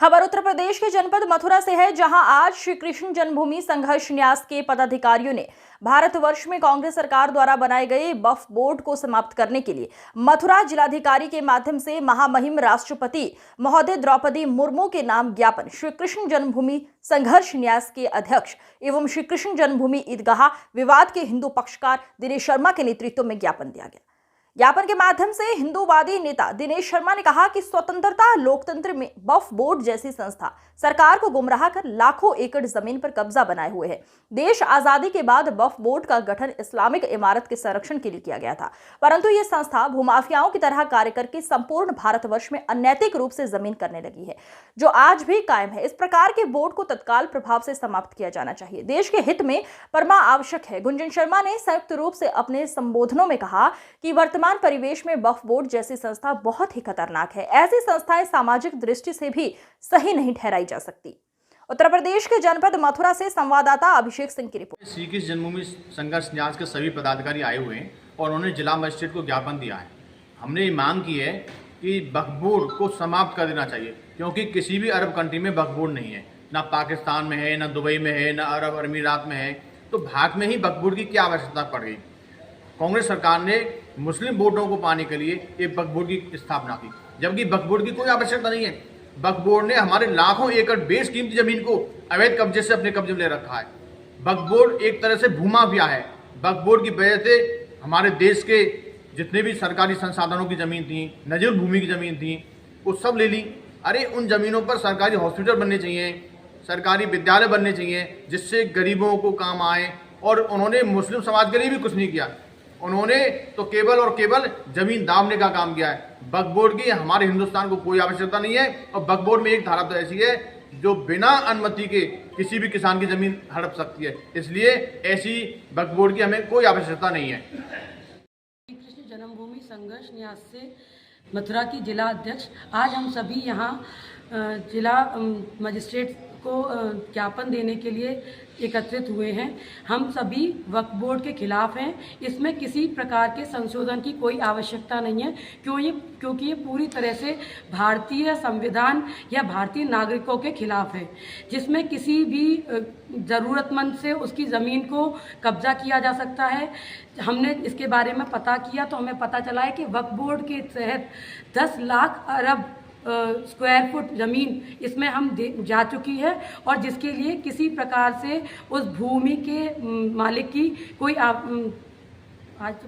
खबर उत्तर प्रदेश के जनपद मथुरा से है, जहां आज श्री कृष्ण जन्मभूमि संघर्ष न्यास के पदाधिकारियों ने भारतवर्ष में कांग्रेस सरकार द्वारा बनाए गए वक्फ बोर्ड को समाप्त करने के लिए मथुरा जिलाधिकारी के माध्यम से महामहिम राष्ट्रपति महोदय द्रौपदी मुर्मू के नाम ज्ञापन श्री कृष्ण जन्मभूमि संघर्ष न्यास के अध्यक्ष एवं श्री कृष्ण जन्मभूमि ईदगाह विवाद के हिंदू पक्षकार दिनेश शर्मा के नेतृत्व में ज्ञापन दिया गया। ज्ञापन के माध्यम से हिंदूवादी नेता दिनेश शर्मा ने कहा कि स्वतंत्रता लोकतंत्र में वक्फ बोर्ड जैसी संस्था सरकार को गुमराह कर लाखों एकड़ जमीन पर कब्जा बनाए हुए है। देश आजादी के बाद वक्फ बोर्ड का गठन इस्लामिक इमारत के संरक्षण के लिए किया गया था, परंतु ये संस्था भूमाफियाओं की तरह कार्य करके संपूर्ण भारतवर्ष में अनैतिक रूप से जमीन करने लगी है, जो आज भी कायम है। इस प्रकार के बोर्ड को तत्काल प्रभाव से समाप्त किया जाना चाहिए, देश के हित में परमा आवश्यक है। गुंजन शर्मा ने संयुक्त रूप से अपने संबोधनों में कहा कि वर्तमान परिवेश में वक्फ बोर्ड जैसी संस्था बहुत ही खतरनाक है। ऐसी संस्थाएं सामाजिक दृष्टि से भी सही नहीं ठहराई जा सकती। उत्तर प्रदेश के जनपद मथुरा से संवाददाता अभिषेक सिंह की रिपोर्ट। श्री कृष्ण जन्मभूमि संघर्ष न्यास के सभी पदाधिकारी आए हुए हैं और उन्होंने जिला मजिस्ट्रेट को ज्ञापन दिया है। हमने ये मांग की है कि वक्फ बोर्ड को समाप्त कर देना चाहिए, क्योंकि किसी भी अरब कंट्री में वक्फ बोर्ड नहीं है, ना पाकिस्तान में है, ना दुबई में है, ना अरब अमीरात में है। तो भारत में ही वक्फ बोर्ड की क्या आवश्यकता पड़ गई। कांग्रेस सरकार ने मुस्लिम वोटों को पाने के लिए एक वक्फ बोर्ड की स्थापना की, जबकि वक्फ बोर्ड की कोई आवश्यकता नहीं है। वक्फ बोर्ड ने हमारे लाखों एकड़ बेशकीमती जमीन को अवैध कब्जे से अपने कब्जे में ले रखा है। वक्फ बोर्ड एक तरह से भूमाफिया है। वक्फ बोर्ड की वजह से हमारे देश के जितने भी सरकारी संसाधनों की जमीन थी, नजूल भूमि की जमीन थी, वो सब ले ली। अरे उन जमीनों पर सरकारी हॉस्पिटल बनने चाहिए, सरकारी विद्यालय बनने चाहिए, जिससे गरीबों को काम आए। और उन्होंने मुस्लिम समाज के लिए भी कुछ नहीं किया। उन्होंने तो केवल और केवल जमीन दामने का काम किया है। वक्फ बोर्ड की हमारे हिंदुस्तान को कोई आवश्यकता नहीं है। और वक्फ बोर्ड में एक धारा तो ऐसी है जो बिना अनुमति के किसी भी किसान की जमीन हड़प सकती है, इसलिए ऐसी वक्फ बोर्ड की हमें कोई आवश्यकता नहीं है। कृष्ण जन्मभूमि संघर्ष न्यास से मथुरा की जिला अध्यक्ष, आज हम सभी यहाँ जिला मजिस्ट्रेट को ज्ञापन देने के लिए एकत्रित हुए हैं। हम सभी वक्फ बोर्ड के खिलाफ हैं। इसमें किसी प्रकार के संशोधन की कोई आवश्यकता नहीं है, क्योंकि ये पूरी तरह से भारतीय संविधान या भारतीय नागरिकों के खिलाफ है, जिसमें किसी भी ज़रूरतमंद से उसकी ज़मीन को कब्जा किया जा सकता है। हमने इसके बारे में पता किया तो हमें पता चला है कि वक्फ बोर्ड के तहत 10 लाख अरब स्क्वायर फुट ज़मीन इसमें हम जा चुकी है, और जिसके लिए किसी प्रकार से उस भूमि के मालिक की कोई आज